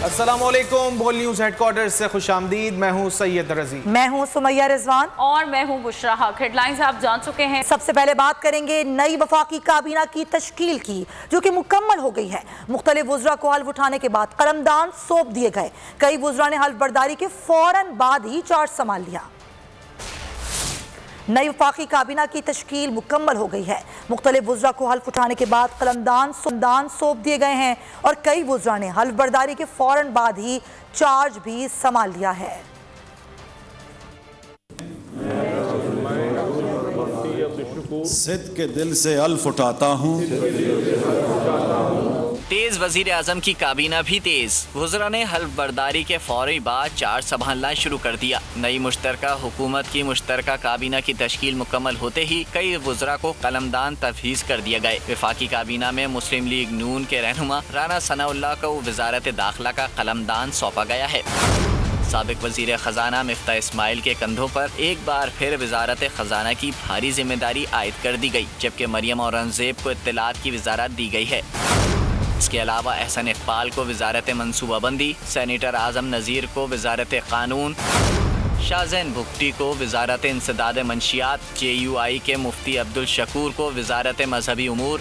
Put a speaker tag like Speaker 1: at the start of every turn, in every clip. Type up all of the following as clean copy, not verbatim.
Speaker 1: अस्सलामुअलैकुम, बोल news headquarter से खुशामदीद। मैं हूँ सैयद रजी,
Speaker 2: मैं हूँ सुमैया रिजवान
Speaker 3: और मैं हूँ बुशरा हक। हेडलाइंस आप जान चुके हैं।
Speaker 2: सबसे पहले बात करेंगे नई वफाकी काबीना की तश्कील की, जो कि मुकम्मल हो गई है। मुख्तलिफ वुज़रा को हल्फ उठाने के बाद कलमदान सौंप दिए गए। कई वुज़रा ने हल्फ बर्दारी के फौरन बाद ही चार्ज संभाल लिया। नई वफाकी काबीना की तश्कील मुकम्मल हो गई है। मुख्तलिफ वुज़रा को हल्फ उठाने के बाद कलमदान सौंप दिए गए हैं और कई वुज़रा ने हल्फ बर्दारी के फौरन बाद ही चार्ज भी संभाल लिया है।
Speaker 4: सिद्ध के दिल से हल्फ उठाता हूँ।
Speaker 5: तेज वजीर आजम की काबीना भी तेज। वुज़रा ने हल्फ बर्दारी के फौरी बाद चार्ज संभालना शुरू कर दिया। नई मुश्तरका हुकूमत की मुश्तरका काबीना की तश्कील मुकम्मल होते ही कई वुज़रा को कलमदान तफवीज कर दिए गए। वफाकी काबीना में मुस्लिम लीग नून के रहनुमा राना सनाउल्लाह को वजारत दाखिला का कलमदान सौंपा गया है। साबिक वजीर खजाना मिफ्ता इस्माइल के कंधों पर एक बार फिर वजारत खजाना की भारी जिम्मेदारी आयद कर दी गई, जबकि मरियम औरंगजेब को इत्तलात की वजारत दी गई है। इसके अलावा एहसन इकबाल को वजारत मनसूबाबंदी, सेनेटर आजम नज़ीर को वजारत कानून, शाहजैन भुगटी को वजारत इंसदाद मंशियात, JUI के मुफ्ती अब्दुल शकूर को वजारत मजहबी उमूर,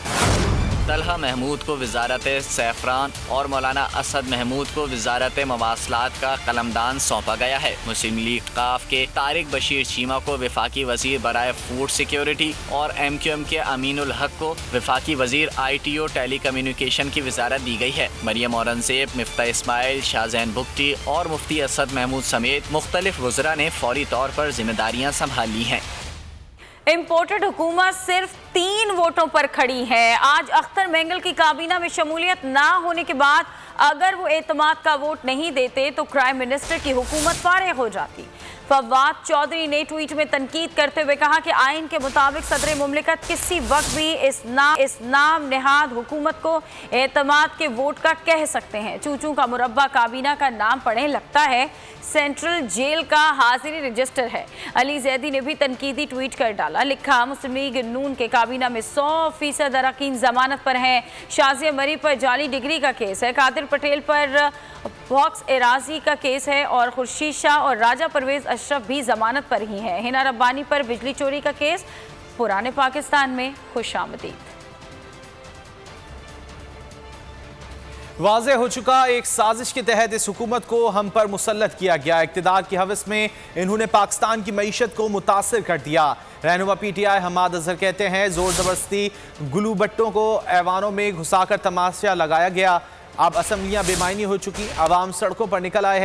Speaker 5: तलहा महमूद को वजारत सैफरान और मौलाना असद महमूद को वजारत मवासलात का कलमदान सौंपा गया है। मुस्लिम लीग काफ के तारिक बशीर चीमा को वफाकी वजीर बराए फूड सिक्योरिटी और MQM के अमीनुल हक को वफाकी वजीर ITO टेली कम्युनिकेशन की वजारत दी गई है। मरियम औरंगजेब, मिफ्ता इस्माइल, शाहजैन भुगटी और मुफ्ती असद महमूद समेत मुख्तलिफ वुज़रा ने फौरी तौर पर जिम्मेदारियाँ संभाल ली हैं।
Speaker 3: इम्पोर्टेड हुकूमत सिर्फ 3 वोटों पर खड़ी है। आज अख्तर मेंगल की काबीना में शमूलियत ना होने के बाद अगर वो एतमाद का वोट नहीं देते तो प्राइम मिनिस्टर की हुकूमत फारिग हो जाती। फवाद चौधरी ने ट्वीट में तनकीद करते हुए कहा कि आइन के मुताबिक सदर मुमलिकत किसी वक्त भी इस नाम नेहाद हुकूमत को एतमाद के वोट का कह सकते हैं। चूचू का मुरब्बा काबीना का नाम पढ़े लगता है सेंट्रल जेल का हाजिरी रजिस्टर है। अली जैदी ने भी तनकीदी ट्वीट कर डाला, लिखा मुस्लिम लीग नून के काबीना में 100% अरकान जमानत पर हैं। शाजिया मरी पर जाली डिग्री का केस है, कादिर पटेल पर बॉक्स एराजी का केस है और खुर्शीद शाह और राजा परवेज अशरफ भी जमानत पर ही हैं। हिना रब्बानी पर बिजली चोरी का केस। पुराने पाकिस्तान में खुशामदीद।
Speaker 1: वाज़ेह हो चुका, एक साजिश के तहत इस हुकूमत को हम पर मुसल्लत किया गया। इक़्तिदार की हवस में इन्होंने पाकिस्तान की मईशत को मुतासिर कर दिया। रहनुमा PTI हमाद अजहर कहते हैं, जोर ज़बरदस्ती गुलू भट्टों को ऐवानों में घुसाकर तमाशा लगाया गया। अब असम्बलियाँ बेमायनी हो चुकी, आवाम सड़कों पर निकल आए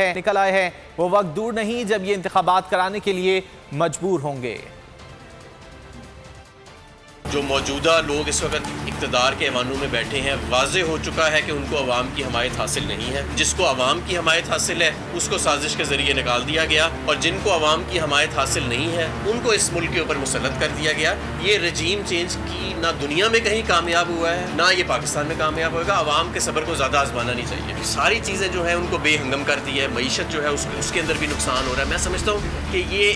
Speaker 1: हैं। वो वक्त दूर नहीं जब ये इंतखाबात कराने के लिए मजबूर होंगे।
Speaker 6: जो मौजूदा लोग इस वक्त इक़्तिदार के ऐवानों में बैठे हैं, वाज़ेह हो चुका है कि उनको अवाम की हमायत हासिल नहीं है। जिसको अवाम की हमायत हासिल है उसको साजिश के ज़रिए निकाल दिया गया, और जिनको अवाम की हमायत हासिल नहीं है उनको इस मुल्क के ऊपर मुसल्लत कर दिया गया। ये रजीम चेंज की ना दुनिया में कहीं कामयाब हुआ है, ना ये पाकिस्तान में कामयाब होगा। अवाम के सब्र को ज़्यादा आजमाना नहीं चाहिए। सारी चीज़ें जो है उनको बेहंगम कर दी है। मईशत जो है उसके अंदर भी नुकसान हो रहा है। मैं समझता हूँ कि ये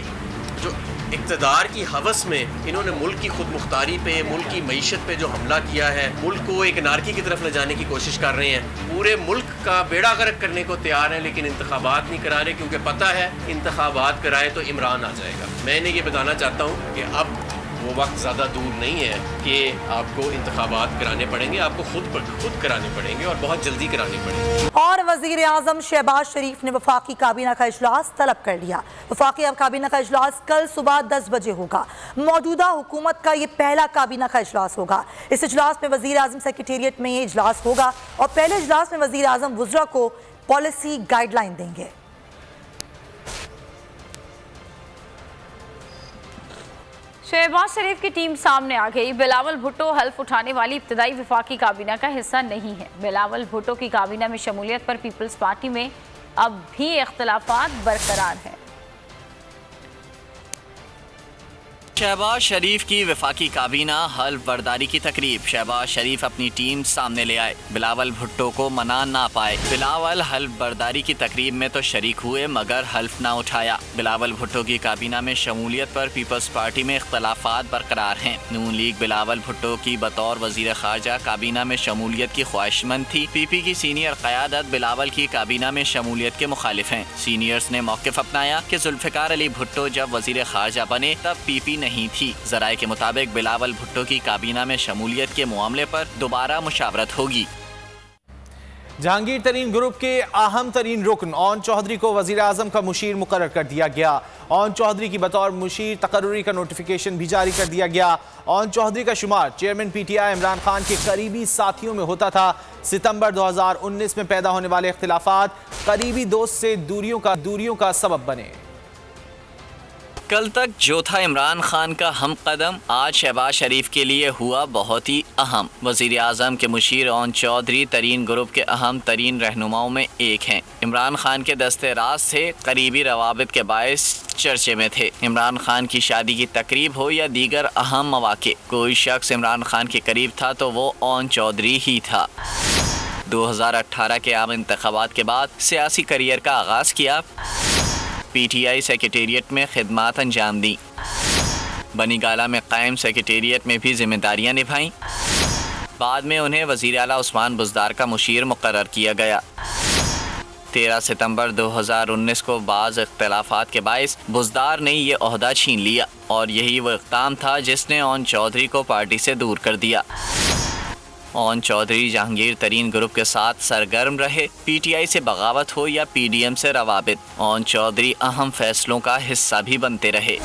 Speaker 6: जो इक़्तिदार की हवस में इन्होंने मुल्क की खुद मुख्तारी पे, मुल्क की मईशत पे जो हमला किया है, मुल्क को एक नारकी की तरफ ले जाने की कोशिश कर रहे हैं। पूरे मुल्क का बेड़ा गर्क करने को तैयार हैं, लेकिन इंतखाबात नहीं करा रहे, क्योंकि पता है इंतखाबात कराए तो इमरान आ जाएगा। मैंने ये बताना चाहता हूँ कि अब वो वक्त ज़्यादा दूर नहीं है कि आपको इंतखाबात कराने पड़ेंगे, आपको खुद कराने पड़ेंगे और बहुत जल्दी कराने पड़ेंगे।
Speaker 2: और वज़ीर आज़म शहबाज शरीफ ने वफाकी काबीना का इजलास तलब कर लिया। वफाकी काबीना का इजलास कल सुबह 10 बजे होगा। मौजूदा हुकूमत का ये पहला काबीना का इजलास होगा। इस इजलास में वज़ीर आज़म सेक्रेटेरिएट में ये इजलास होगा और पहले इजलास में वज़ीर आज़म वुज़रा को पॉलिसी गाइडलाइन देंगे।
Speaker 3: शहबाज शरीफ की टीम सामने आ गई। बिलावल भुट्टो हल्फ उठाने वाली इब्तदाई वफाकी काबीना का हिस्सा नहीं है। बिलावल भुट्टो की काबीना में शमूलियत पर पीपल्स पार्टी में अब भी इख्तलाफात बरकरार हैं।
Speaker 5: शहबाज शरीफ की वफाकी काबीना हल्फ बर्दारी की तकरीब। शहबाज शरीफ अपनी टीम सामने ले आए, बिलावल भुट्टो को मना ना पाए। बिलावल हल्फ बर्दारी की तकरीब में तो शरीक हुए मगर हल्फ ना उठाया। बिलावल भुट्टो की काबीना में शमूलियत पर पीपल्स पार्टी में इख्तलाफात बरकरार हैं। नून लीग बिलावल भुट्टो की बतौर वजीर खारजा काबीना में शमूलियत की ख्वाहिशमंद थी। पीपी की सीनियर क़यादत बिलावल की काबीना में शमूलियत के मुखालिफ हैं। सीनियर्स ने मौक़िफ़ अपनाया कि जुल्फ़िकार अली भुट्टो जब वजीर खारजा बने तब पीपी नहीं थी। ज़राए के मुताबिक बिलावल भुट्टो की काबीना में शमूलियत के मामले पर दोबारा मुशावरत होगी।
Speaker 1: जहांगीर तरीन ग्रुप के अहम तरीन रुकन ओन चौधरी को वजीर आजम का मुशीर मुकर्रर कर दिया गया। ओन चौधरी की बतौर मुशीर तकर्रुरी का नोटिफिकेशन भी जारी कर दिया गया। ओन चौधरी का शुमार चेयरमैन पीटीआई इमरान खान के करीबी साथियों में होता था। सितंबर 2019 में पैदा होने वाले इख्तिलाफात करीबी दोस्त से दूरियों का सबब बने।
Speaker 5: कल तक जो था इमरान खान का हम कदम, आज शहबाज शरीफ के लिए हुआ बहुत ही अहम। वजीर आजम के मुशीर ओन चौधरी तरीन ग्रुप के अहम तरीन रहनुमाओं में एक हैं। इमरान खान के दस्ते राज थे, करीबी रवाबित के बायस चर्चे में थे। इमरान खान की शादी की तकरीब हो या दीगर अहम मौके, कोई शख्स इमरान खान के करीब था तो वो ओन चौधरी ही था। 2018 के आम इंतखाबात के बाद सियासी करियर का आगाज़ किया। पीटीआई सेक्रेटेरिएट में खिदमात अंजाम दी। बनीगाला में कायम सेक्रेटेरिएट में भी जिम्मेदारियां निभाईं। बाद में उन्हें वज़ीर आला उस्मान बुज़दार का मुशीर मुकर्रर किया गया। 13 सितंबर 2019 को बाज़ इख्तिलाफात के बायस बुज़दार ने ये ओहदा छीन लिया और यही वो इक़दाम था जिसने ओन चौधरी को पार्टी से दूर कर दिया। ओन चौधरी जहांगीर तरीन ग्रुप के साथ सरगर्म रहे। पीटीआई से बगावत हो या पीडीएम से रवाबित, ओन चौधरी अहम फैसलों का हिस्सा भी बनते रहे।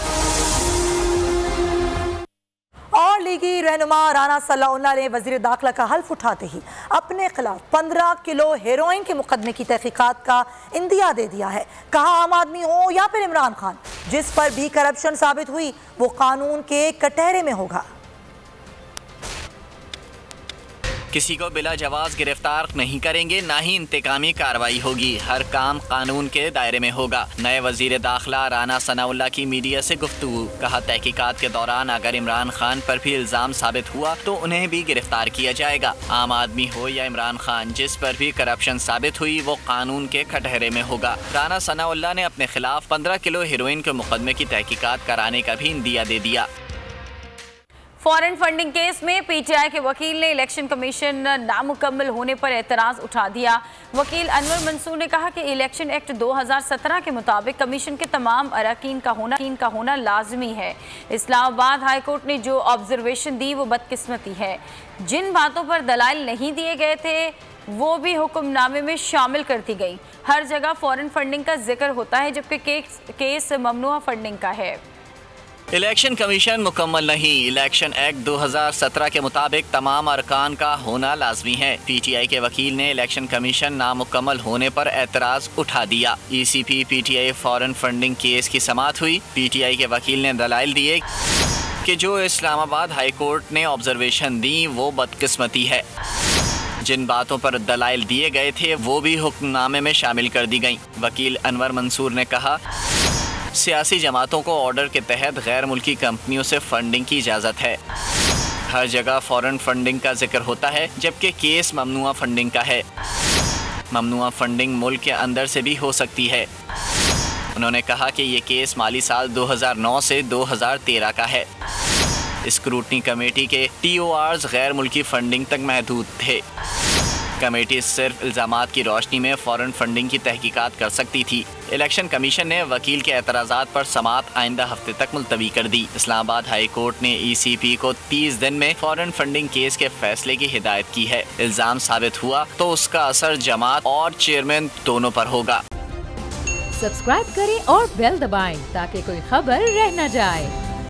Speaker 2: और लीगी रहनुमा राना सलाउल्लाह ने वजीर दाखिला का हल्फ उठाते ही अपने खिलाफ 15 किलो हेरोइन के मुकदमे की तहकीकात का इंदिया दे दिया है। कहा आम आदमी हो या फिर इमरान खान, जिस पर भी करप्शन साबित हुई वो कानून के कटहरे में होगा।
Speaker 5: किसी को बिला जवाज गिरफ्तार नहीं करेंगे, ना ही इंतकामी कार्रवाई होगी। हर काम कानून के दायरे में होगा। नए वजीर दाखिला राना सनाउल्लाह की मीडिया से गुफ्तगू। कहा तहकीकात के दौरान अगर इमरान खान पर भी इल्ज़ाम साबित हुआ तो उन्हें भी गिरफ्तार किया जाएगा। आम आदमी हो या इमरान खान, जिस पर भी करप्शन साबित हुई वो कानून के कटहरे में होगा। राना सनाउल्लाह ने अपने खिलाफ 15 किलो हेरोइन के मुकदमे की तहकीकात कराने का भी इंदिया दे दिया।
Speaker 3: फॉरेन फंडिंग केस में पीटीआई के वकील ने इलेक्शन कमीशन नामुकम्मल होने पर एतराज़ उठा दिया। वकील अनवर मंसूर ने कहा कि इलेक्शन एक्ट 2017 के मुताबिक कमीशन के तमाम अरकान का होना लाजमी है। इस्लामाबाद हाई कोर्ट ने जो ऑब्जर्वेशन दी वो बदकिस्मती है। जिन बातों पर दलाइल नहीं दिए गए थे वो भी हुक्मनामे में शामिल कर दी गई। हर जगह फॉरेन फंडिंग का जिक्र होता है जबकि केस ममनुआ फंडिंग का है।
Speaker 5: इलेक्शन कमीशन मुकम्मल नहीं। इलेक्शन एक्ट 2017 के मुताबिक तमाम अरकान का होना लाजमी है। पीटीआई के वकील ने इलेक्शन कमीशन नामुकम्मल होने पर एतराज़ उठा दिया। ECP PTI foreign funding case की समाअत हुई। पीटीआई के वकील ने दलाइल दिए कि जो इस्लामाबाद हाई कोर्ट ने ऑब्जर्वेशन दी वो बदकिस्मती है। जिन बातों पर दलाइल दिए गए थे वो भी हुक्मनामे में शामिल कर दी गई। वकील अनवर मंसूर ने कहा सियासी जमातों को ऑर्डर के तहत गैर मुल्की कंपनियों से फंडिंग की इजाज़त है। हर जगह फॉरेन फंडिंग का जिक्र होता है जबकि केस ममनुआ फंडिंग का है। ममनुआ फंडिंग मुल्क के अंदर से भी हो सकती है। उन्होंने कहा कि ये केस माली साल 2009 से 2013 का है। स्क्रूटनी कमेटी के TORs गैर मुल्की फंडिंग तक महदूद थे। कमेटी सिर्फ इल्ज़ामात की रोशनी में फॉरेन फंडिंग की तहकीकात कर सकती थी। इलेक्शन कमीशन ने वकील के एतराज़ात पर समाअत आइंदा हफ्ते तक मुलतवी कर दी। इस्लामाबाद हाई कोर्ट ने ECP को 30 दिन में फॉरेन फंडिंग केस के फैसले की हिदायत की है। इल्ज़ाम साबित हुआ तो उसका असर जमात और चेयरमैन दोनों पर होगा।
Speaker 7: सब्सक्राइब करें और बेल दबाएं ताकि कोई खबर रह न जाए।